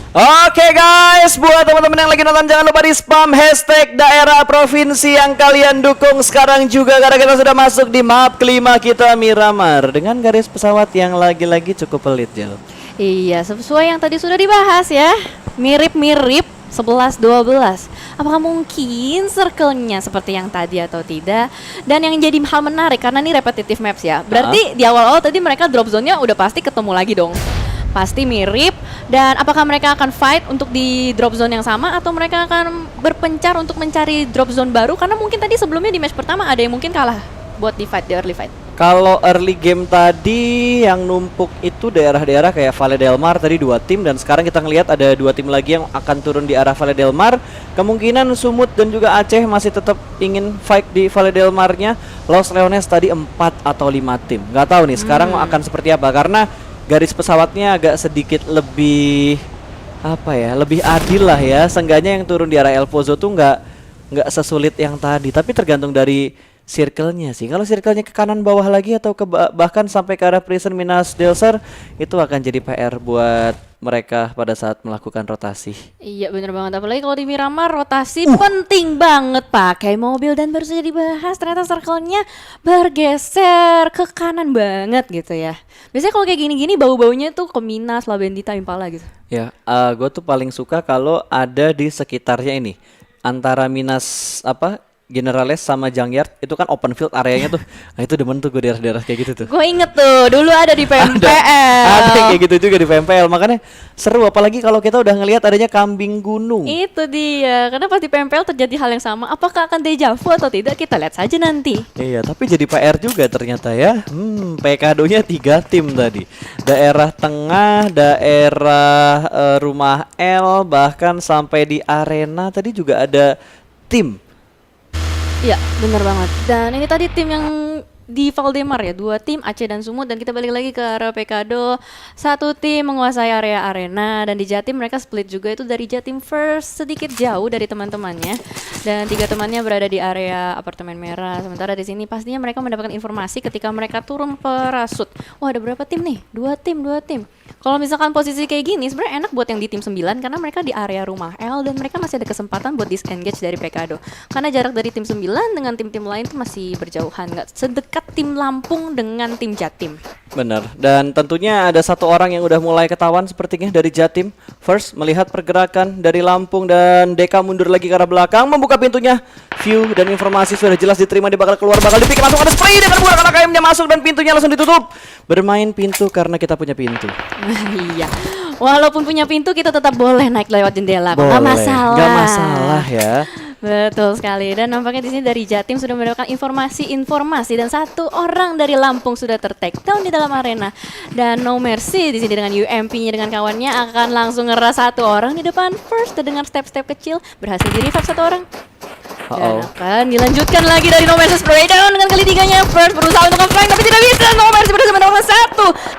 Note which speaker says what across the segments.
Speaker 1: Oke guys, buat teman-teman yang lagi nonton jangan lupa di spam hashtag daerah provinsi yang kalian dukung sekarang juga karena kita sudah masuk di map kelima kita Miramar dengan garis pesawat yang lagi-lagi cukup pelit Jel.
Speaker 2: Iya, sesuai yang tadi sudah dibahas ya. Mirip-mirip 11-12. Apakah mungkin circle-nya seperti yang tadi atau tidak? Dan yang jadi hal menarik karena ini repetitive maps ya. Berarti di awal-awal tadi mereka drop zone-nya udah pasti ketemu lagi dong. Pasti mirip. Dan apakah mereka akan fight untuk di drop zone yang sama atau mereka akan berpencar untuk mencari drop zone baru? Karena mungkin tadi sebelumnya di match pertama ada yang mungkin kalah buat di early fight.
Speaker 1: Kalau early game tadi yang numpuk itu daerah-daerah kayak Valle del Mar tadi 2 tim dan sekarang kita ngelihat ada 2 tim lagi yang akan turun di arah Valle del Mar. Kemungkinan Sumut dan juga Aceh masih tetap ingin fight di Valle del Mar-nya. Los Leones tadi 4 atau 5 tim. Nggak tahu nih sekarang akan seperti apa karena garis pesawatnya agak sedikit lebih lebih adil lah ya. Seenggaknya yang turun di arah El Pozo tuh nggak sesulit yang tadi, tapi tergantung dari circle-nya sih. Kalau circle-nya ke kanan bawah lagi atau bahkan sampai ke arah Prison Minas Delser itu akan jadi PR buat mereka pada saat melakukan rotasi.
Speaker 2: Iya bener banget, apalagi kalau di Miramar rotasi penting banget pakai mobil dan baru saja dibahas ternyata circle-nya bergeser ke kanan banget gitu ya. Biasanya kalau kayak gini-gini bau-baunya tuh ke Minas, Labendita, Impala gitu.
Speaker 1: Ya, gue tuh paling suka kalau ada di sekitarnya ini antara Minas Generales sama Jangyard itu kan open field areanya tuh. Nah itu demen tuh gue daerah-daerah kayak gitu tuh.
Speaker 2: Gue inget tuh dulu ada di PMPL.
Speaker 1: Ada kayak gitu juga di PMPL. Makanya seru apalagi kalau kita udah ngelihat adanya kambing gunung.
Speaker 2: Itu dia. Karena pas di PMPL terjadi hal yang sama. Apakah akan deja vu atau tidak? Kita lihat saja nanti.
Speaker 1: Iya, tapi jadi PR juga ternyata ya. PKD-nya 3 tim tadi. Daerah tengah, daerah rumah L, bahkan sampai di arena tadi juga ada tim.
Speaker 2: Iya, bener banget. Dan ini tadi tim yang di Valdemar ya, 2 tim Aceh dan Sumut dan kita balik lagi ke arah Pekado. 1 tim menguasai area arena dan di Jatim mereka split juga itu dari Jatim First sedikit jauh dari teman-temannya dan 3 temannya berada di area apartemen merah. Sementara di sini pastinya mereka mendapatkan informasi ketika mereka turun parasut. Wah, ada berapa tim nih? 2 tim. Kalau misalkan posisi kayak gini sebenarnya enak buat yang di tim 9 karena mereka di area rumah L dan mereka masih ada kesempatan buat disengage dari Pekado. Karena jarak dari tim 9 dengan tim-tim lain itu masih berjauhan, nggak sedekat tim Lampung dengan tim Jatim.
Speaker 1: Benar. Dan tentunya ada 1 orang yang udah mulai ketahuan sepertinya dari Jatim. First melihat pergerakan dari Lampung dan Deka mundur lagi ke arah belakang membuka pintunya. View dan informasi sudah jelas diterima, dia bakal keluar, bakal dipikir langsung ada spray dengan menggunakan AKM-nya masuk dan pintunya langsung ditutup. Bermain pintu karena kita punya pintu.
Speaker 2: Iya. Walaupun punya pintu kita tetap boleh naik lewat jendela. Nggak masalah.
Speaker 1: Nggak masalah ya.
Speaker 2: Betul sekali. Dan nampaknya di sini dari Jatim sudah mendapatkan informasi dan 1 orang dari Lampung sudah ter-take down di dalam arena. Dan No Mercy di sini dengan UMP-nya dengan kawannya akan langsung ngeras 1 orang di depan First dengan step-step kecil berhasil di-revive 1 orang. Dan akan dilanjutkan lagi dari No Mercy spray down dengan kali 3-nya. First berusaha untuk nge-flank tapi tidak bisa. No Mercy berhasil mendapatkan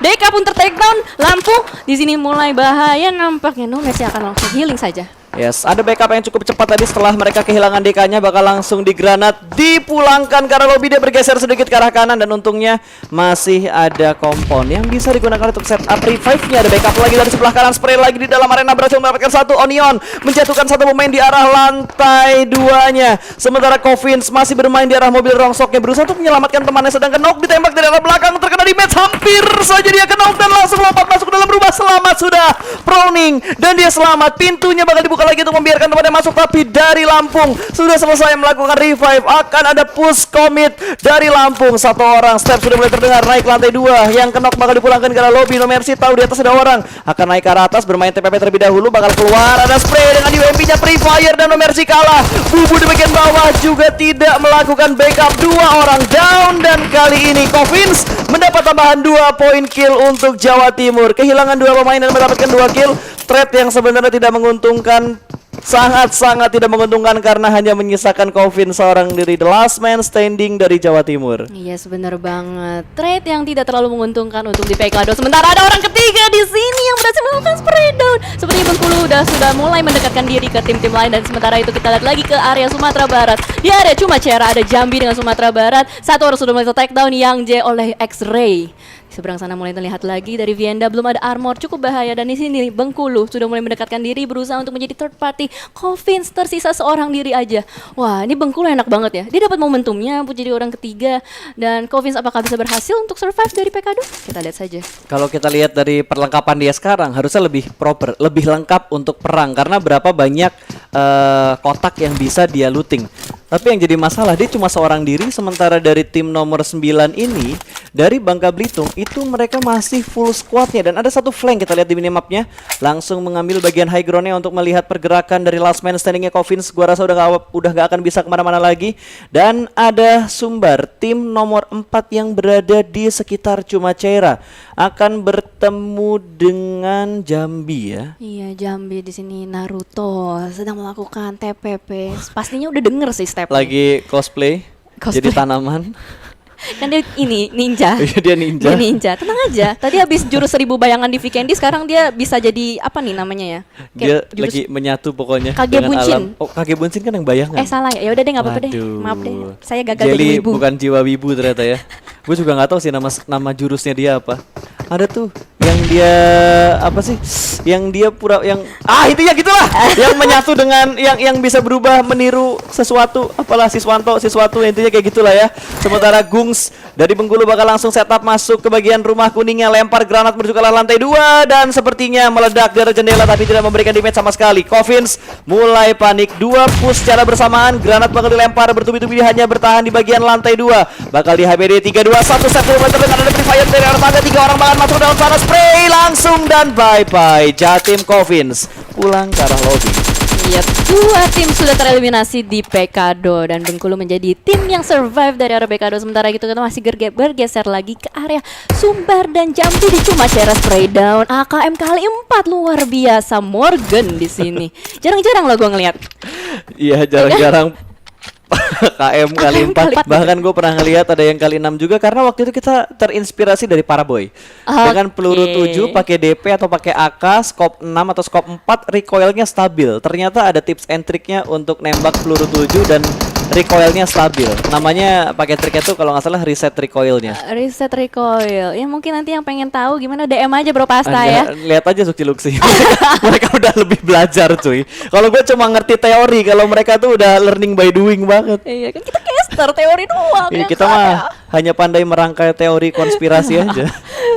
Speaker 2: 1. Deka pun ter-take down. Lampung di sini mulai bahaya nampaknya. No Mercy akan langsung healing saja.
Speaker 1: Yes, ada backup yang cukup cepat tadi setelah mereka kehilangan DK-nya bakal langsung digranat dipulangkan ke arah lobby, dia bergeser sedikit ke arah kanan dan untungnya masih ada kompon yang bisa digunakan untuk setup revive-nya. Ada backup lagi dari sebelah kanan, spray lagi di dalam arena berhasil mendapatkan 1 Onion, menjatuhkan 1 pemain di arah lantai 2-nya. Sementara Covins masih bermain di arah mobil rongsoknya berusaha untuk menyelamatkan temannya sedangkan Nok ditembak dari arah belakang terkena damage, hampir saja dia kena dan langsung lompat masuk ke dalam rumah. Selamat sudah Proning dan dia selamat. Pintunya bakal dibuka lagi untuk membiarkan temannya masuk tapi dari Lampung sudah selesai melakukan revive. Akan ada push commit dari Lampung. 1 orang step sudah mulai terdengar naik lantai 2. Yang kenok bakal dipulangkan ke arah lobby. No Mercy tahu di atas ada orang, akan naik ke arah atas bermain TPP terlebih dahulu, bakal keluar ada spray dengan UMP-nya Free Fire dan No Mercy kalah. Bubu di bagian bawah juga tidak melakukan backup. 2 orang down dan kali ini Covins mendapat tambahan 2 poin kill untuk Jawa Timur. Kehilangan 2 pemain dan mendapatkan 2 kill. Trade yang sebenarnya tidak menguntungkan, sangat-sangat tidak menguntungkan karena hanya menyisakan Covin seorang diri, the last man standing dari Jawa Timur.
Speaker 2: Iya, benar banget. Trade yang tidak terlalu menguntungkan untuk di Pekado. Sementara ada orang ketiga di sini yang berhasil melakukan spray down. Seperti Bengkulu sudah mulai mendekatkan diri ke tim-tim lain dan sementara itu kita lihat lagi ke area Sumatera Barat. Di area Cuma Cera ada Jambi dengan Sumatera Barat. 1 orang sudah mulai take down yang J oleh X-Ray. Seberang sana mulai terlihat lagi dari Vienda, belum ada armor, cukup bahaya. Dan di sini Bengkulu sudah mulai mendekatkan diri, berusaha untuk menjadi third party. Coffins tersisa seorang diri aja. Wah, ini Bengkulu enak banget ya. Dia dapat momentumnya untuk jadi orang ketiga. Dan Coffins apakah bisa berhasil untuk survive dari Pekado? Kita lihat saja.
Speaker 1: Kalau kita lihat dari perlengkapan dia sekarang harusnya lebih proper, lebih lengkap untuk perang karena berapa banyak kotak yang bisa dia looting. Tapi yang jadi masalah dia cuma seorang diri, sementara dari tim nomor 9 ini dari Bangka Belitung itu mereka masih full squadnya dan ada satu flank kita lihat di minimapnya langsung mengambil bagian high groundnya untuk melihat pergerakan dari last man standingnya Coffins. Gua rasa udah gak akan bisa kemana-mana lagi. Dan ada Sumbar tim nomor 4 yang berada di sekitar Jumaceira akan bertemu dengan Jambi ya.
Speaker 2: Iya, Jambi di sini Naruto sedang melakukan TPP. Pastinya udah denger sih step
Speaker 1: Lagi cosplay. Jadi tanaman.
Speaker 2: Kan dia ini ninja.
Speaker 1: Dia ninja.
Speaker 2: Dia ninja. Tenang aja. Tadi habis jurus 1000 bayangan di Vikendi, sekarang dia bisa jadi apa nih namanya ya?
Speaker 1: Dia
Speaker 2: Kayak
Speaker 1: lagi menyatu pokoknya
Speaker 2: Kage
Speaker 1: dengan
Speaker 2: Buncin.
Speaker 1: alam. Oh, Kage Buncin kan yang bayangan.
Speaker 2: Salah ya. Ya udah deh, nggak apa-apa deh.
Speaker 1: Waduh.
Speaker 2: Maaf deh. Saya gagal
Speaker 1: Jelly
Speaker 2: jadi wibu.
Speaker 1: bukan jiwa wibu ternyata ya. Gue juga nggak tahu sih nama jurusnya dia apa. Ada tuh yang dia apa sih? Yang dia pura yang intinya gitulah. Yang menyatu dengan yang bisa berubah meniru sesuatu, apalah sesuatu intinya kayak gitulah ya. Sementara Gungs dari Bengkulu bakal langsung setup masuk ke bagian rumah kuningnya, lempar granat menuju ke lantai 2 dan sepertinya meledak dari jendela tapi tidak memberikan damage sama sekali. Coffins mulai panik, 2 push secara bersamaan, granat bakal dilempar bertubi-tubi, hanya bertahan di bagian lantai 2. Bakal di HBD 3-2, 1 set kilometer dengan ada free fire dari arah tangga, 3 orang banget masuk dalam sana, spray langsung dan bye-bye. Jatim Coffins pulang ke arah lobby.
Speaker 2: Iya, 2 tim sudah tereliminasi di Pekado dan Bengkulu menjadi tim yang survive dari area Pekado. Sementara itu kita masih bergeser lagi ke area Sumbar dan Jambi di Jumaceira spray down. AKM kali 4 luar biasa Morgan di sini. Jarang-jarang loh gua ngeliat.
Speaker 1: Iya, jarang-jarang. KM kali 4. Bahkan gue pernah ngelihat ada yang kali 6 juga karena waktu itu kita terinspirasi dari Paraboy. Dengan peluru 7 pakai DP atau pakai AK, scope 6 atau scope 4 recoilnya stabil. Ternyata ada tips and triknya untuk nembak peluru 7 dan recoilnya stabil. Namanya pakai triknya tuh kalau nggak salah reset recoilnya.
Speaker 2: Reset recoil. Ya mungkin nanti yang pengen tahu gimana DM aja Bro Pasta ya.
Speaker 1: Lihat aja Sukti Luksi. Mereka udah lebih belajar cuy. Kalau gue cuma ngerti teori, kalau mereka tuh udah learning by doing banget.
Speaker 2: Iya kan kita caster teori doang.
Speaker 1: Iya, kita mah hanya pandai merangkai teori konspirasi aja.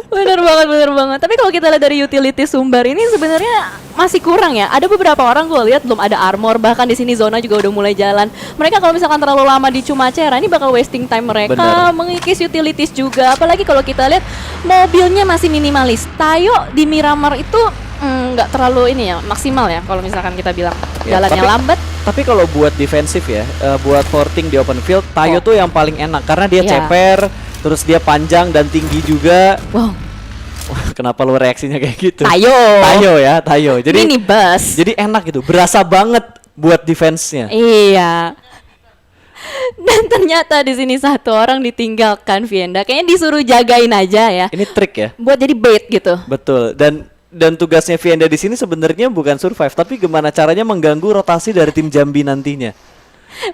Speaker 2: Bener banget. Tapi kalau kita lihat dari utility Sumbar ini sebenarnya masih kurang ya. Ada beberapa orang gue lihat belum ada armor, bahkan di sini zona juga udah mulai jalan. Mereka kalau misalkan terlalu lama di Jumaceira ini bakal wasting time mereka. Mengikis utilities juga. Apalagi kalau kita lihat mobilnya masih minimalis. Tayo di Miramar itu nggak terlalu ini ya, maksimal ya kalau misalkan kita bilang jalannya lambat.
Speaker 1: Tapi kalau buat defensif ya, buat forting di open field, Tayo tuh yang paling enak karena dia ceper, terus dia panjang dan tinggi juga.
Speaker 2: Wow.
Speaker 1: Wah, kenapa lu reaksinya kayak gitu? Tayo. Jadi
Speaker 2: ini bus.
Speaker 1: Jadi enak gitu, berasa banget buat defense-nya.
Speaker 2: Iya. Dan ternyata di sini satu orang ditinggalkan Vienda. Kayaknya disuruh jagain aja ya.
Speaker 1: Ini trik ya.
Speaker 2: Buat jadi bait gitu.
Speaker 1: Betul. Dan tugasnya Vienda di sini sebenarnya bukan survive, tapi gimana caranya mengganggu rotasi dari tim Jambi nantinya.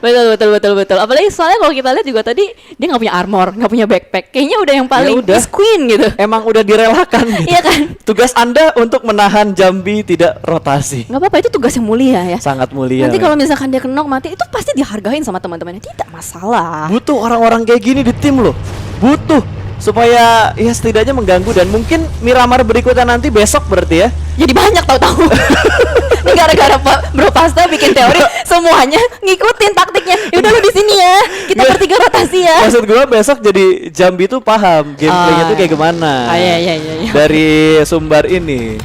Speaker 2: Betul. Apalagi soalnya kalau kita lihat juga tadi dia nggak punya armor, nggak punya backpack. Kayaknya udah yang paling queen gitu.
Speaker 1: Emang udah direlakan gitu.
Speaker 2: Iya kan?
Speaker 1: Tugas Anda untuk menahan Jambi tidak rotasi.
Speaker 2: Nggak apa-apa, itu tugas yang mulia ya.
Speaker 1: Sangat mulia.
Speaker 2: Nanti kalau misalkan dia kenok mati, itu pasti dihargain sama teman-temannya. Tidak masalah.
Speaker 1: Butuh orang-orang kayak gini di tim loh. Butuh. Supaya ya setidaknya mengganggu dan mungkin Miramar berikutnya nanti besok berarti ya.
Speaker 2: Jadi banyak tahu-tahu. Ini gara-gara Bro Pasta bikin teori semuanya ngikutin taktiknya. Yaudah lu di sini ya. Kita bertiga rotasi ya.
Speaker 1: Maksud gue besok jadi Jambi tuh paham gameplaynya tuh kayak gimana.
Speaker 2: Iya.
Speaker 1: Dari Sumbar ini.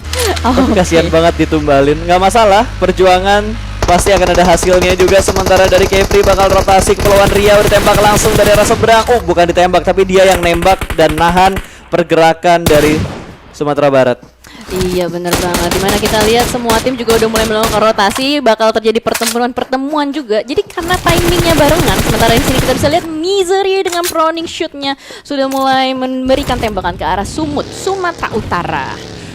Speaker 1: Tapi kasihan banget ditumbalin. Nggak masalah, perjuangan pasti akan ada hasilnya juga. Sementara dari Kepri bakal rotasi kepulauan Riau, ditembak langsung dari arah seberang. Oh, bukan ditembak tapi dia yang nembak dan nahan pergerakan dari Sumatera Barat.
Speaker 2: Iya bener banget. Dimana kita lihat semua tim juga udah mulai melakukan rotasi, bakal terjadi pertemuan juga. Jadi karena timingnya barengan, sementara di sini kita bisa lihat Misery dengan proning shootnya sudah mulai memberikan tembakan ke arah Sumut, Sumatera Utara.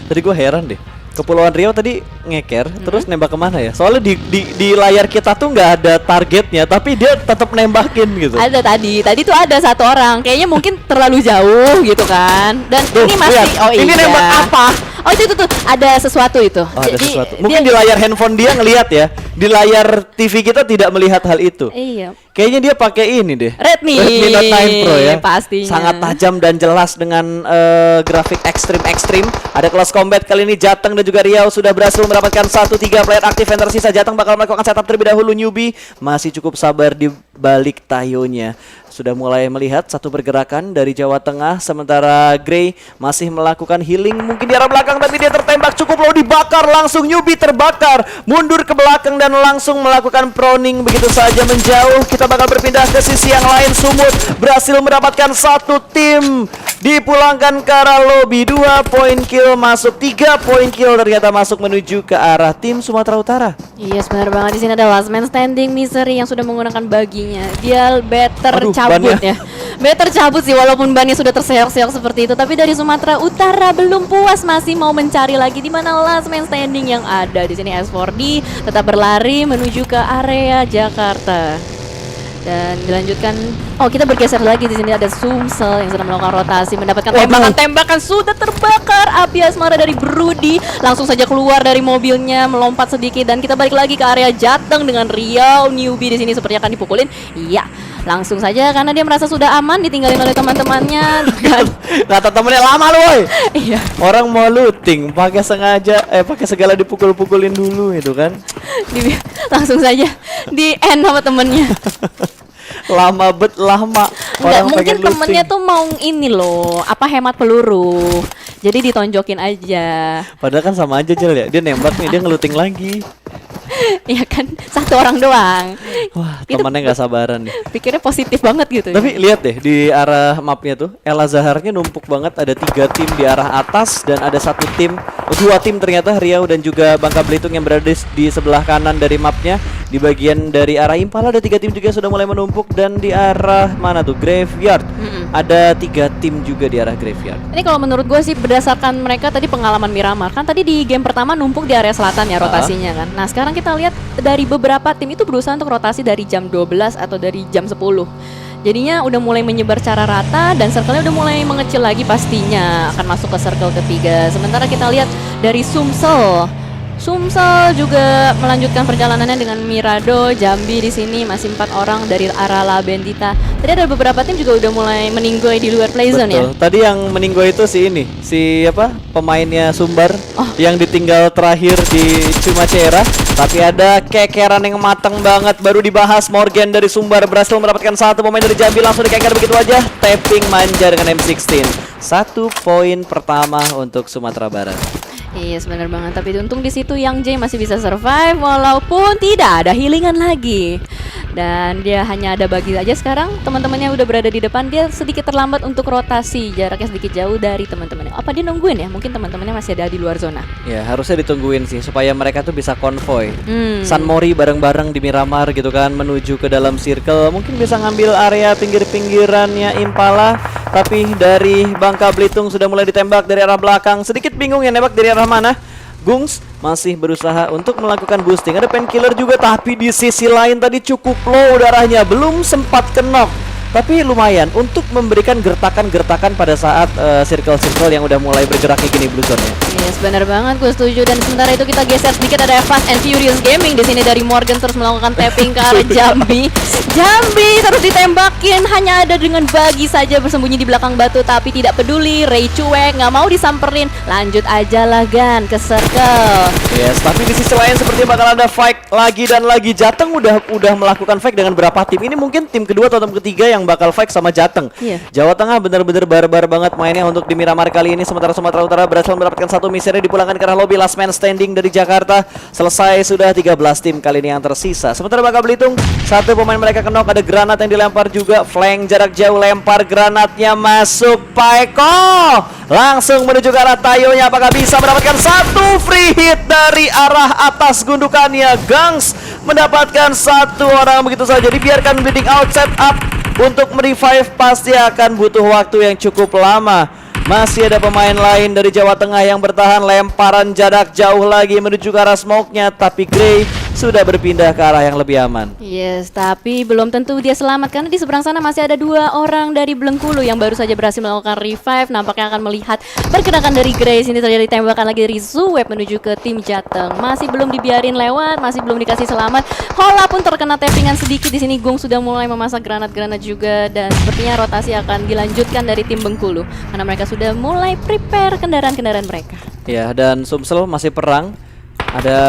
Speaker 1: Tadi gue heran deh, Kepulauan Riau tadi ngeker, terus nembak kemana ya? Soalnya di layar kita tuh nggak ada targetnya, tapi dia tetap nembakin gitu.
Speaker 2: Ada tadi tuh ada satu orang, kayaknya mungkin terlalu jauh gitu kan. Dan
Speaker 1: Tuh,
Speaker 2: ini masih,
Speaker 1: lihat.
Speaker 2: oh iya.
Speaker 1: Ini nembak apa?
Speaker 2: Oh itu tuh, ada sesuatu itu.
Speaker 1: Oh, ada
Speaker 2: Jadi,
Speaker 1: sesuatu. Mungkin
Speaker 2: dia-
Speaker 1: di layar handphone dia ngelihat ya. Di layar TV kita tidak melihat hal itu.
Speaker 2: Iya.
Speaker 1: Kayaknya dia pakai ini deh.
Speaker 2: Redmi
Speaker 1: Note 9 Pro ya.
Speaker 2: pastinya.
Speaker 1: Sangat tajam dan jelas dengan grafik ekstrim. Ada kelas combat kali ini Jateng dan juga Riau sudah berhasil mendapatkan 1-3 player aktif yang tersisa. Jateng bakal melakukan setup terlebih dahulu. Newbie masih cukup sabar di balik tayonya. Sudah mulai melihat satu pergerakan dari Jawa Tengah, sementara Grey masih melakukan healing mungkin di arah belakang, tapi dia tertembak cukup low, dibakar langsung. Newbie terbakar, mundur ke belakang dan langsung melakukan proning begitu saja menjauh. Kita bakal berpindah ke sisi yang lain. Sumut berhasil mendapatkan satu tim, dipulangkan ke arah lobby. 2 poin kill masuk, 3 poin kill ternyata masuk menuju ke arah tim Sumatera Utara.
Speaker 2: Iya, benar banget. Di sini ada last man standing Misery yang sudah menggunakan baginya. Dia better
Speaker 1: Aduh,
Speaker 2: cabut
Speaker 1: bannya.
Speaker 2: ya. Better cabut sih walaupun bannya sudah terseok-seok seperti itu. Tapi dari Sumatera Utara belum puas, masih mau mencari lagi di mana last man standing yang ada. Di sini S4D tetap berlari menuju ke area Jakarta. Dan dilanjutkan, oh kita bergeser lagi. Di sini ada Sumsel yang sedang melakukan rotasi, mendapatkan tembakan sudah terbakar. Api asmara dari Brudi langsung saja keluar dari mobilnya, melompat sedikit, dan kita balik lagi ke area Jateng dengan Riau. Newbie di sini sepertinya akan dipukulin. Iya, langsung saja karena dia merasa sudah aman ditinggalin oleh teman-temannya. Dan
Speaker 1: Kata temennya lama lu woy.
Speaker 2: iya,
Speaker 1: Orang mau looting pakai sengaja pakai segala dipukul-pukulin dulu itu kan.
Speaker 2: langsung saja di end sama temennya.
Speaker 1: Lama lama.
Speaker 2: Enggak, mungkin
Speaker 1: pengen
Speaker 2: temennya
Speaker 1: looting.
Speaker 2: tuh mau ini loh, apa hemat peluru. Jadi ditonjokin aja.
Speaker 1: Padahal kan sama aja Jel ya. Dia nembak nih, dia ngeluting lagi.
Speaker 2: Iya kan, satu orang doang.
Speaker 1: Wah,
Speaker 2: Itu
Speaker 1: temannya nggak sabaran nih.
Speaker 2: Pikirnya positif banget gitu.
Speaker 1: Tapi lihat deh di arah mapnya tuh, El Azharnya numpuk banget. Ada 3 tim di arah atas dan ada 2 tim ternyata, Riau dan juga Bangka Belitung yang berada di sebelah kanan dari mapnya. Di bagian dari arah Impala ada 3 tim juga sudah mulai menumpuk, dan di arah mana tuh, Graveyard, ada 3 tim juga di arah Graveyard.
Speaker 2: Ini kalau menurut gue sih berdasarkan mereka tadi pengalaman Miramar. Kan tadi di game pertama numpuk di area selatan ya rotasinya kan. Nah sekarang kita lihat dari beberapa tim itu berusaha untuk rotasi dari jam 12 atau dari jam 10. Jadinya udah mulai menyebar secara rata dan circle-nya udah mulai mengecil lagi, pastinya akan masuk ke circle ketiga. Sementara kita lihat dari Sumsel juga melanjutkan perjalanannya dengan Mirado. Jambi di sini masih 4 orang dari arah La Bendita. Tadi ada beberapa tim juga udah mulai meninggoy di luar play zone ya.
Speaker 1: Betul. Tadi yang meninggoy itu si pemainnya Sumbar yang ditinggal terakhir di Cumacera. Tapi ada kekeran yang matang banget, baru dibahas. Morgan dari Sumbar berhasil mendapatkan 1 pemain dari Jambi, langsung dikeker begitu aja. Tapping manja dengan M16. 1 poin pertama untuk Sumatera Barat.
Speaker 2: Iya, benar banget. Tapi untung di situ Yang J masih bisa survive walaupun tidak ada healingan lagi. Dan dia hanya ada bagi aja sekarang. Teman-temannya udah berada di depan, dia sedikit terlambat untuk rotasi, jaraknya sedikit jauh dari teman-temannya. Apa dia nungguin ya? Mungkin teman-temannya masih ada di luar zona.
Speaker 1: Ya, harusnya ditungguin sih supaya mereka tuh bisa konvoy.
Speaker 2: Hmm.
Speaker 1: San Mori bareng-bareng di Miramar gitu kan, menuju ke dalam circle. Mungkin bisa ngambil area pinggir-pinggirannya Impala. Tapi dari Bangka Belitung sudah mulai ditembak dari arah belakang. Sedikit bingung ya nembak dari arah mana. Gungs masih berusaha untuk melakukan boosting. Ada painkiller juga, tapi di sisi lain tadi cukup low darahnya, belum sempat kenok. Tapi lumayan untuk memberikan gertakan-gertakan pada saat circle-circle yang udah mulai bergerak kayak gini Blue Zone-nya.
Speaker 2: Yes, benar banget, gue setuju. Dan sementara itu kita geser sedikit, ada Fast and Furious Gaming di sini dari Morgan terus melakukan tapping ke arah Jambi. Jambi terus ditembakin, hanya ada dengan bagi saja bersembunyi di belakang batu, tapi tidak peduli. Ray cuek, nggak mau disamperin, lanjut aja lah Gan ke circle.
Speaker 1: Yes, tapi di sisi lain sepertinya bakal ada fight lagi dan lagi. Jateng udah melakukan fight dengan berapa tim? Ini mungkin tim kedua atau tim ketiga yang bakal fight sama Jateng.
Speaker 2: Iya.
Speaker 1: Jawa Tengah benar-benar barbar banget mainnya untuk di Miramar kali ini. Sementara Sumatera Utara berhasil mendapatkan 1 misernya, dipulangkan ke arah lobby. Last man standing dari Jakarta. Selesai sudah 13 tim kali ini yang tersisa. Sementara Bangka Belitung, 1 pemain mereka kenok, ada granat yang dilempar juga. Flank jarak jauh, lempar granatnya masuk. Paeko langsung menuju ke arah tayonya. Apakah bisa mendapatkan 1 free hit dari arah atas gundukannya? Gangs mendapatkan 1 orang begitu saja. Dibiarkan bleeding out, set up untuk merevive pasti akan butuh waktu yang cukup lama. Masih ada pemain lain dari Jawa Tengah yang bertahan. Lemparan jarak jauh lagi menuju ke arah smoke-nya, tapi Grey sudah berpindah ke arah yang lebih aman.
Speaker 2: Yes, tapi belum tentu dia selamat karena di seberang sana masih ada 2 orang dari Blengkulu yang baru saja berhasil melakukan revive. Nampaknya akan melihat pergerakan dari Grace. Ini terjadi tembakan lagi dari Zuweb menuju ke tim Jateng. Masih belum dibiarin lewat, masih belum dikasih selamat. Hola pun terkena tappingan sedikit di sini. Gung sudah mulai memasak granat-granat juga dan sepertinya rotasi akan dilanjutkan dari tim Bengkulu karena mereka sudah mulai prepare kendaraan-kendaraan mereka.
Speaker 1: Ya, dan Sumsel masih perang. Ada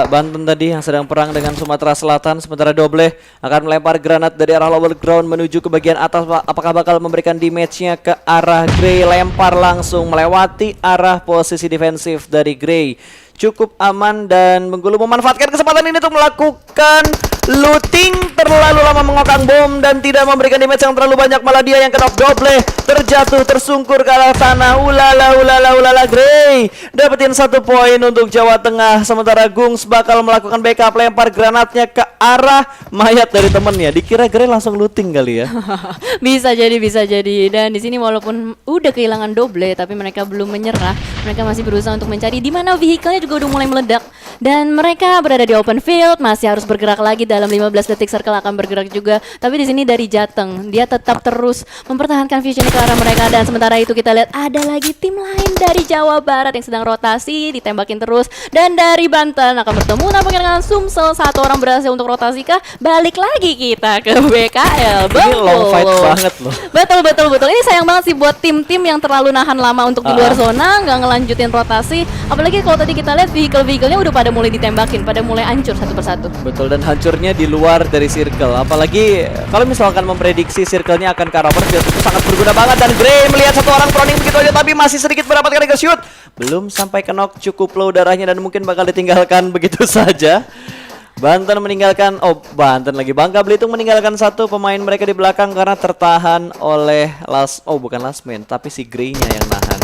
Speaker 1: Banten tadi yang sedang perang dengan Sumatera Selatan, sementara Doble akan melempar granat dari arah lower ground menuju ke bagian atas. Apakah bakal memberikan damage-nya ke arah Grey? Lempar langsung melewati arah posisi defensif dari Grey. Cukup aman dan Bengkulu memanfaatkan kesempatan ini untuk melakukan looting. Terlalu lama mengokang bom dan tidak memberikan damage yang terlalu banyak, malah dia yang kena Doble terjatuh tersungkur ke arah tanah. Ulala Grey dapetin 1 poin untuk Jawa Tengah, sementara Gungs bakal melakukan backup, lempar granatnya ke arah mayat dari temennya. Dikira Grey langsung looting kali ya.
Speaker 2: Bisa jadi. Dan di sini walaupun udah kehilangan Doble tapi mereka belum menyerah. Mereka masih berusaha untuk mencari di mana vehicle-nya juga udah mulai meledak. Dan mereka berada di open field, masih harus bergerak lagi dalam 15 detik. Circle akan bergerak juga. Tapi di sini dari Jateng, dia tetap terus mempertahankan vision ke arah mereka. Dan sementara itu kita lihat ada lagi tim lain dari Jawa Barat yang sedang rotasi, ditembakin terus. Dan dari Banten akan bertemu nampaknya dengan Sumsel. 1 orang berhasil untuk rotasi kah? Balik lagi kita ke BKL.
Speaker 1: Ini long fight banget loh.
Speaker 2: Betul. Ini sayang banget sih buat tim-tim yang terlalu nahan lama untuk di luar zona, nggak ngelanjutin rotasi. Apalagi kalau tadi kita lihat vehicle-vehicle-nya udah pada mulai ditembakin, pada mulai hancur satu persatu.
Speaker 1: Betul, dan hancurnya di luar dari circle. Apalagi kalau misalkan memprediksi circle-nya akan ke arah overfield, itu sangat berguna banget. Dan Grey melihat 1 orang proning begitu aja, tapi masih sedikit mendapatkan ke shoot. Belum sampai ke knock, cukup low darahnya dan mungkin bakal ditinggalkan begitu saja. Bangka Bangka Belitung meninggalkan 1 pemain mereka di belakang karena tertahan oleh bukan last man, tapi si Grey-nya yang nahan.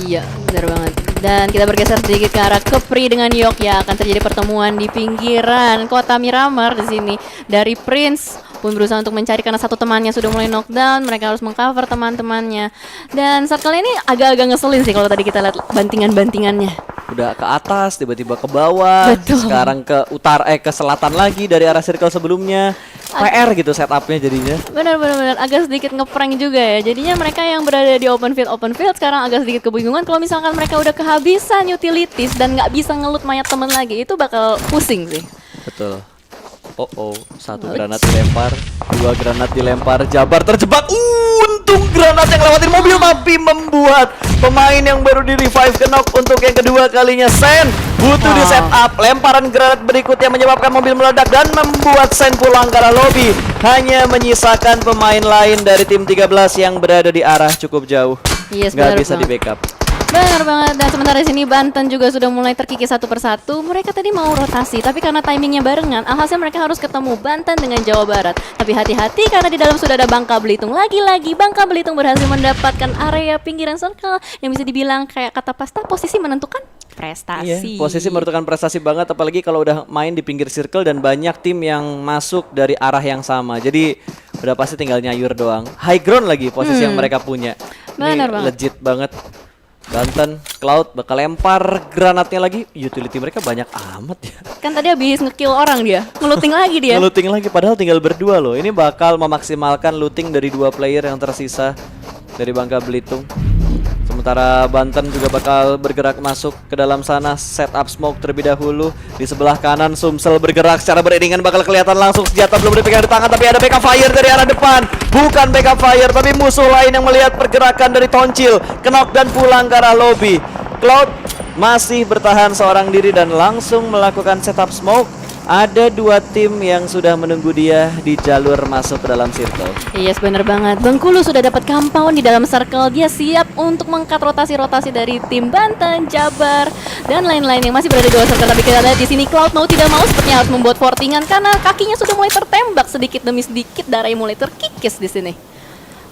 Speaker 2: Iya, benar banget. Dan kita bergeser sedikit ke arah Kepri dengan Yogyakarta. Akan terjadi pertemuan di pinggiran kota Miramar di sini. Dari Prince pun berusaha untuk mencari karena 1 temannya sudah mulai knockdown. Mereka harus mengcover teman-temannya. Dan saat kali ini agak-agak ngeselin sih kalau tadi kita lihat bantingan-bantingannya.
Speaker 1: Udah ke atas, tiba-tiba ke bawah.
Speaker 2: Betul.
Speaker 1: Sekarang ke ke selatan lagi dari arah circle sebelumnya. PR gitu setupnya jadinya.
Speaker 2: Benar, agak sedikit ngeprank juga ya. Jadinya mereka yang berada di open field sekarang agak sedikit kebingungan. Kalau misalkan mereka udah kehabisan utilities dan nggak bisa ngelut mayat temen lagi, itu bakal pusing sih.
Speaker 1: Betul. 1 granat dilempar, 2 granat dilempar, Jabar terjebak. Untung granat yang lewatin mobil tapi membuat pemain yang baru di revive knock untuk yang kedua kalinya. Sen butuh di setup. Lemparan granat berikutnya menyebabkan mobil meledak dan membuat Sen pulang ke arah lobby. Hanya menyisakan pemain lain dari tim 13 yang berada di arah cukup jauh.
Speaker 2: Yes,
Speaker 1: nggak bisa di backup.
Speaker 2: Benar banget. Dan sementara di sini Banten juga sudah mulai terkikis 1 persatu. Mereka tadi mau rotasi, tapi karena timingnya barengan, alhasil mereka harus ketemu Banten dengan Jawa Barat. Tapi hati-hati karena di dalam sudah ada Bangka Belitung. Lagi-lagi Bangka Belitung berhasil mendapatkan area pinggiran circle yang bisa dibilang kayak kata pasta, posisi menentukan prestasi.
Speaker 1: Iya, posisi menentukan prestasi banget, apalagi kalau udah main di pinggir circle dan banyak tim yang masuk dari arah yang sama. Jadi udah pasti tinggal nyayur doang. High ground lagi posisi yang mereka punya.
Speaker 2: Benar banget.
Speaker 1: Legit banget. Banten, Cloud bakal lempar granatnya lagi. Utility mereka banyak amat ya.
Speaker 2: Kan tadi habis ngekill orang dia, ngeluting lagi dia.
Speaker 1: Ngeluting lagi padahal tinggal berdua loh. Ini bakal memaksimalkan looting dari 2 player yang tersisa dari Bangka Belitung. Sementara Banten juga bakal bergerak masuk ke dalam sana, setup smoke terlebih dahulu. Di sebelah kanan Sumsel bergerak secara beriringan, bakal kelihatan langsung senjata belum dipegang di tangan, tapi ada backup fire dari arah depan. Bukan backup fire, tapi musuh lain yang melihat pergerakan dari Toncil. Knock dan pulang ke arah lobby. Cloud masih bertahan seorang diri dan langsung melakukan setup smoke. Ada 2 tim yang sudah menunggu dia di jalur masuk ke dalam circle.
Speaker 2: Yes, bener banget. Bengkulu sudah dapat compound di dalam circle. Dia siap untuk mengkat rotasi-rotasi dari tim Banten, Jabar, dan lain-lain yang masih berada di luar circle. Tapi kita lihat di sini Cloud mau tidak mau sepertinya harus membuat fortingan karena kakinya sudah mulai tertembak sedikit demi sedikit, darahnya mulai terkikis di sini.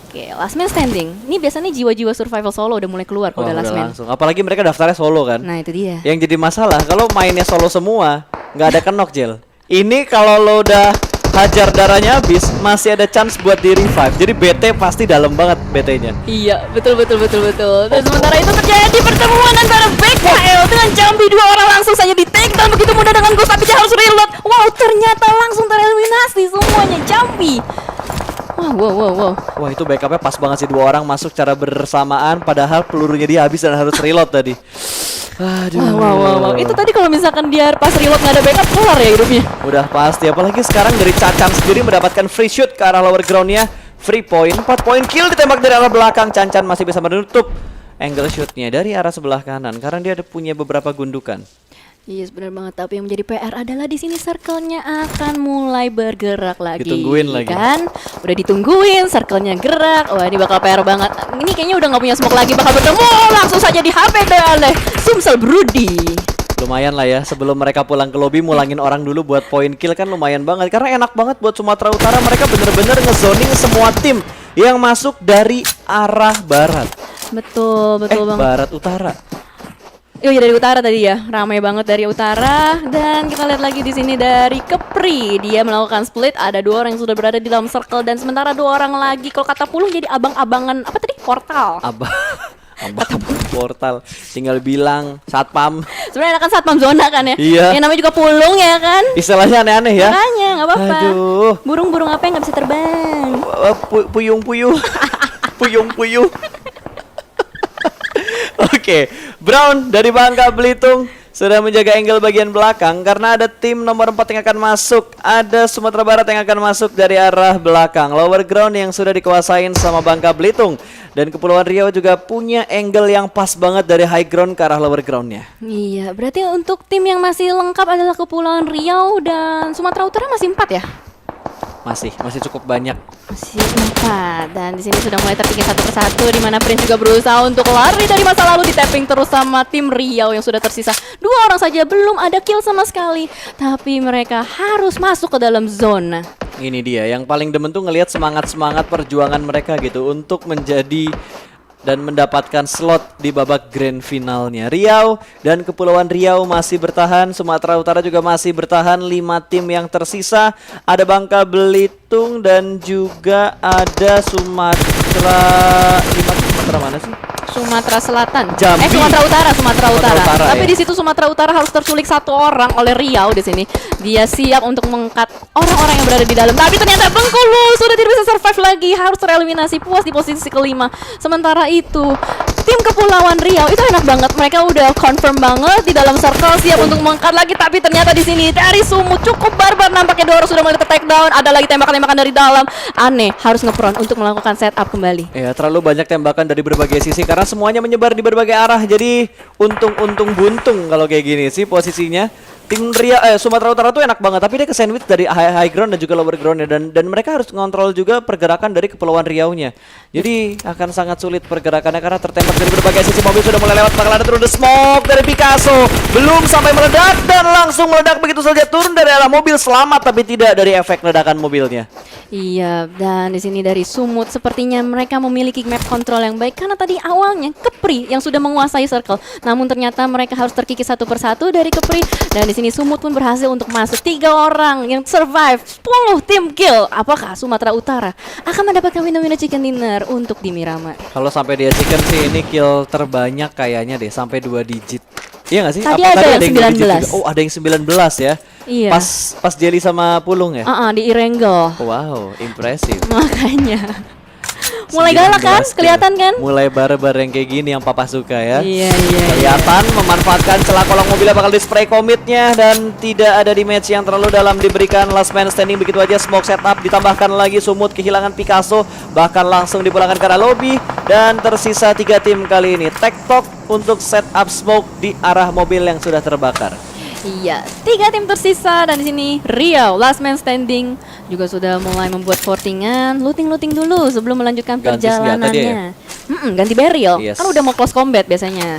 Speaker 2: Oke, last man standing. Ini biasanya jiwa-jiwa survival solo udah mulai keluar kalau udah last man.
Speaker 1: Langsung. Apalagi mereka daftarnya solo kan.
Speaker 2: Nah, itu dia.
Speaker 1: Yang jadi masalah kalau mainnya solo semua, nggak ada kenok Jel. Ini kalau lo udah hajar darahnya habis, masih ada chance buat di revive. Jadi BT pasti dalam banget BT-nya.
Speaker 2: Iya, betul. Dan sementara itu terjadi pertemuan antara BKL dengan Jambi. Dua orang langsung saja di take down begitu mudah dengan Ghost, tapi dia harus reload. Wow, ternyata langsung tereliminasi semuanya Jambi. Wow.
Speaker 1: Wah, itu backupnya pas banget sih, dua orang masuk cara bersamaan padahal pelurunya dia habis dan harus reload tadi. Aduh.
Speaker 2: Wow. Itu tadi kalau misalkan dia pas reload nggak ada backup, kelar ya hidupnya.
Speaker 1: Udah pasti, apalagi sekarang dari Cacan sendiri mendapatkan free shoot ke arah lower groundnya. Free point, 4 point kill ditembak dari arah belakang. Cancan masih bisa menutup angle shootnya dari arah sebelah kanan karena dia ada punya beberapa gundukan.
Speaker 2: Yes, benar banget. Tapi yang menjadi PR adalah di sini circle-nya akan mulai bergerak lagi.
Speaker 1: Ditungguin lagi.
Speaker 2: Kan? Udah ditungguin, circle-nya gerak. Wah, ini bakal PR banget. Ini kayaknya udah nggak punya smoke lagi, bakal bertemu langsung saja di HP oleh Sumsel Brudi.
Speaker 1: Lumayan lah ya, sebelum mereka pulang ke lobby mulangin orang dulu buat point kill kan lumayan banget. Karena enak banget buat Sumatera Utara, mereka bener-bener ngezoning semua tim yang masuk dari arah barat.
Speaker 2: Betul banget.
Speaker 1: Barat utara.
Speaker 2: Iya, dari utara tadi ya, ramai banget dari utara. Dan kita lihat lagi di sini dari Kepri, dia melakukan split. Ada dua orang yang sudah berada di dalam circle dan sementara dua orang lagi, kalau kata Pulung jadi abang-abangan apa tadi, portal.
Speaker 1: Abang portal, tinggal bilang satpam.
Speaker 2: Sebenarnya kan satpam zona kan ya.
Speaker 1: Iya.
Speaker 2: Yang namanya juga Pulung ya kan.
Speaker 1: Istilahnya aneh-aneh ya.
Speaker 2: Makanya nggak apa-apa.
Speaker 1: Aduh.
Speaker 2: Burung-burung apa yang nggak bisa terbang?
Speaker 1: Puyung-puyuh. Puyung-puyuh. Oke, Brown dari Bangka Belitung sudah menjaga angle bagian belakang karena ada tim nomor 4 yang akan masuk. Ada Sumatera Barat yang akan masuk dari arah belakang. Lower ground yang sudah dikuasain sama Bangka Belitung. Dan Kepulauan Riau juga punya angle yang pas banget dari high ground ke arah lower groundnya.
Speaker 2: Iya, berarti untuk tim yang masih lengkap adalah Kepulauan Riau dan Sumatera Utara masih 4 ya?
Speaker 1: Masih cukup banyak.
Speaker 2: Masih 4 dan di sini sudah mulai terpikir satu persatu di mana Prince juga berusaha untuk lari dari masa lalu, di tapping terus sama tim Riau yang sudah tersisa dua orang saja, belum ada kill sama sekali, tapi mereka harus masuk ke dalam zona.
Speaker 1: Ini dia yang paling demen tuh ngelihat semangat perjuangan mereka gitu untuk menjadi dan mendapatkan slot di babak grand finalnya. Riau dan Kepulauan Riau masih bertahan, Sumatera Utara juga masih bertahan. 5 tim yang tersisa, ada Bangka Belitung dan juga ada Sumatera. 5 Sumatera mana sih?
Speaker 2: Sumatera Selatan.
Speaker 1: Jambi.
Speaker 2: Sumatera Utara. Tapi
Speaker 1: ya.
Speaker 2: di situ Sumatera Utara harus terculik satu orang oleh Riau di sini. Dia siap untuk mengangkat orang-orang yang berada di dalam. Tapi ternyata Bengkulu sudah tidak bisa survive lagi, harus tereliminasi, puas di posisi kelima. Sementara itu tim Kepulauan Riau itu enak banget. Mereka udah confirm banget di dalam circle, siap untuk mengangkat lagi. Tapi ternyata di sini dari Sumut cukup barbar, nampaknya dua orang sudah mulai take down. Ada lagi tembakan-tembakan dari dalam. Aneh, harus nge-front untuk melakukan setup kembali.
Speaker 1: Ya, terlalu banyak tembakan dari berbagai sisi karena semuanya menyebar di berbagai arah. Jadi untung buntung kalau kayak gini sih posisinya. Tim Sumatera Utara tuh enak banget, tapi dia ke sandwich dari high ground dan juga lower groundnya, dan mereka harus ngontrol juga pergerakan dari Kepulauan Riau-nya. Jadi akan sangat sulit pergerakannya karena tertembak dari berbagai sisi. Mobil sudah mulai lewat, bakal ada turun the smoke dari Picasso, belum sampai meledak dan langsung meledak begitu saja, turun dari arah mobil, selamat tapi tidak dari efek ledakan mobilnya.
Speaker 2: Iya, dan di sini dari Sumut sepertinya mereka memiliki map control yang baik karena tadi awalnya Kepri yang sudah menguasai circle. Namun ternyata mereka harus terkikis satu persatu dari Kepri, dan di sini Sumut pun berhasil untuk masuk 3 orang yang survive, 10 tim kill. Apakah Sumatera Utara akan mendapatkan winner chicken dinner untuk di Miramar?
Speaker 1: Kalau sampai dia chicken sih ini kill terbanyak kayaknya deh, sampai 2 digit. Iya gak sih?
Speaker 2: Tadi
Speaker 1: Apa
Speaker 2: ada yang 19.
Speaker 1: Oh, ada yang 19 ya?
Speaker 2: Iya.
Speaker 1: Pas Jelly sama Pulung ya?
Speaker 2: Di Irenggel.
Speaker 1: Wow, impresif.
Speaker 2: Makanya mulai galak kan?
Speaker 1: 19
Speaker 2: Kelihatan kan?
Speaker 1: Mulai barbar yang kayak gini yang papa suka ya.
Speaker 2: Iya.
Speaker 1: Kelihatan memanfaatkan celah kolong mobilnya, bakal di spray komitnya dan tidak ada di match yang terlalu dalam, diberikan last man standing begitu aja. Smoke setup ditambahkan lagi, Sumut kehilangan Picasso, bahkan langsung dipulangkan ke arah lobby dan tersisa 3 tim kali ini. Tektok untuk setup smoke di arah mobil yang sudah terbakar.
Speaker 2: Iya, 3 tim tersisa dan di sini Riau last man standing juga sudah mulai membuat fortingan, looting dulu sebelum melanjutkan
Speaker 1: Ganti senjata
Speaker 2: perjalanannya. Ganti barrel,
Speaker 1: Yes.
Speaker 2: kan udah mau close combat biasanya.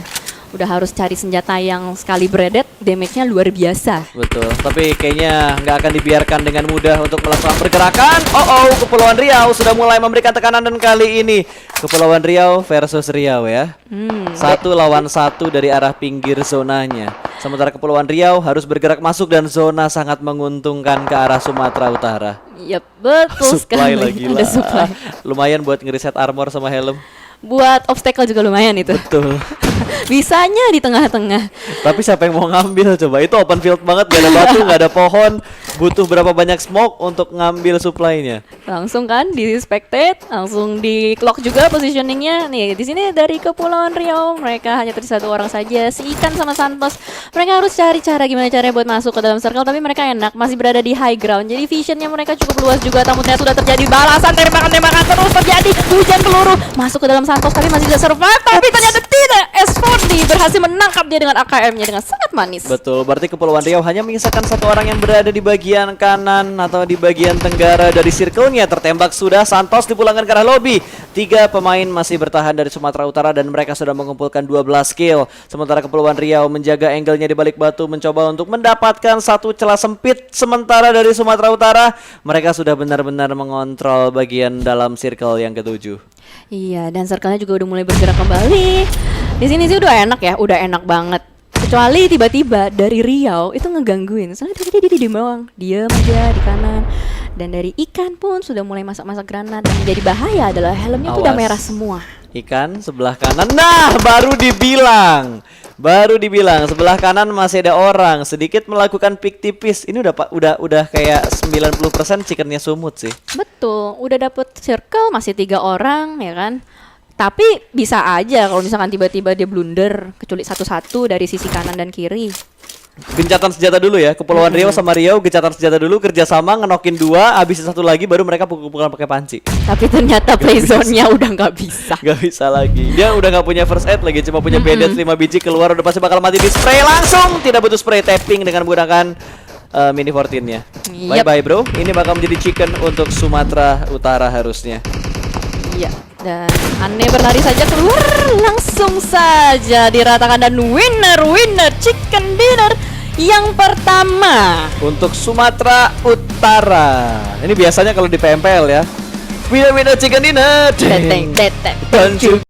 Speaker 2: Udah harus cari senjata yang sekali breaded, damage-nya luar biasa.
Speaker 1: Betul, tapi kayaknya nggak akan dibiarkan dengan mudah untuk melakukan pergerakan. Kepulauan Riau sudah mulai memberikan tekanan dan kali ini Kepulauan Riau versus Riau ya. 1 lawan 1 dari arah pinggir zonanya. Sementara Kepulauan Riau harus bergerak masuk dan zona sangat menguntungkan ke arah Sumatera Utara.
Speaker 2: Yap, betul
Speaker 1: Supply
Speaker 2: sekali.
Speaker 1: lagi
Speaker 2: Ada
Speaker 1: lah.
Speaker 2: supply.
Speaker 1: Lumayan buat ngeriset armor sama helm.
Speaker 2: Buat obstacle juga lumayan itu.
Speaker 1: Betul.
Speaker 2: Bisanya di tengah-tengah.
Speaker 1: Tapi siapa yang mau ngambil coba? Itu open field banget, gak ada batu, gak ada pohon. Butuh berapa banyak smoke untuk ngambil supply-nya?
Speaker 2: Langsung kan di spectate, langsung di clock juga positioningnya. Nih di sini dari Kepulauan Riau mereka hanya tersisa 2 orang saja, si Ikan sama Santos. Mereka harus cari cara gimana caranya buat masuk ke dalam circle, tapi mereka enak masih berada di high ground. Jadi visionnya mereka cukup luas juga. Tamutnya sudah terjadi balasan tembakan-tembakan terus terjadi, hujan peluru masuk ke dalam Santos tapi masih bisa survive. Tapi ternyata tidak. S40 berhasil menangkap dia dengan AKM-nya dengan sangat manis.
Speaker 1: Betul, berarti Kepulauan Riau hanya menyisakan 1 orang yang berada di bagian kanan atau di bagian tenggara dari circle-nya. Tertembak sudah, Santos dipulangkan ke arah lobby. 3 pemain masih bertahan dari Sumatera Utara dan mereka sudah mengumpulkan 12 kill. Sementara Kepulauan Riau menjaga angle-nya di balik batu, mencoba untuk mendapatkan satu celah sempit. Sementara dari Sumatera Utara, mereka sudah benar-benar mengontrol bagian dalam circle yang ke-7.
Speaker 2: Iya, dan circle-nya juga udah mulai bergerak kembali. Di sini sih udah enak ya, udah enak banget. Kecuali tiba-tiba dari Riau itu ngegangguin. Soalnya tadi dia di bawah, diam aja di kanan. Dan dari Ikan pun sudah mulai masak-masak granat. Dan menjadi bahaya adalah helmnya tuh udah
Speaker 1: Awas.
Speaker 2: merah semua.
Speaker 1: Ikan sebelah kanan. Nah, baru dibilang. Baru dibilang sebelah kanan masih ada orang, sedikit melakukan pick tipis. Ini udah kayak 90% chickennya sumut sih.
Speaker 2: Betul, udah dapet circle masih 3 orang ya kan. Tapi bisa aja kalau misalkan tiba-tiba dia blunder, kecuali satu-satu dari sisi kanan dan kiri.
Speaker 1: Gencatan senjata dulu ya, Kepulauan Riau sama Riau gencatan senjata dulu, kerjasama ngenokin 2, habis 1 lagi baru mereka pukul-pukulan pakai panci.
Speaker 2: Tapi ternyata playzone-nya udah nggak bisa.
Speaker 1: Gak bisa lagi. Dia udah gak punya first aid lagi, cuma punya bandage 5 biji, keluar udah pasti bakal mati di spray langsung. Tidak butuh spray, tapping dengan menggunakan mini 14-nya.
Speaker 2: Yep.
Speaker 1: Bye-bye bro, ini bakal menjadi chicken untuk Sumatera Utara harusnya.
Speaker 2: Iya, dan Anne berlari saja keluar, langsung saja diratakan dan winner chicken dinner yang pertama
Speaker 1: Untuk Sumatera Utara. Ini biasanya kalau di PMPL ya. Winner chicken dinner.
Speaker 2: Teteng.
Speaker 1: Don't you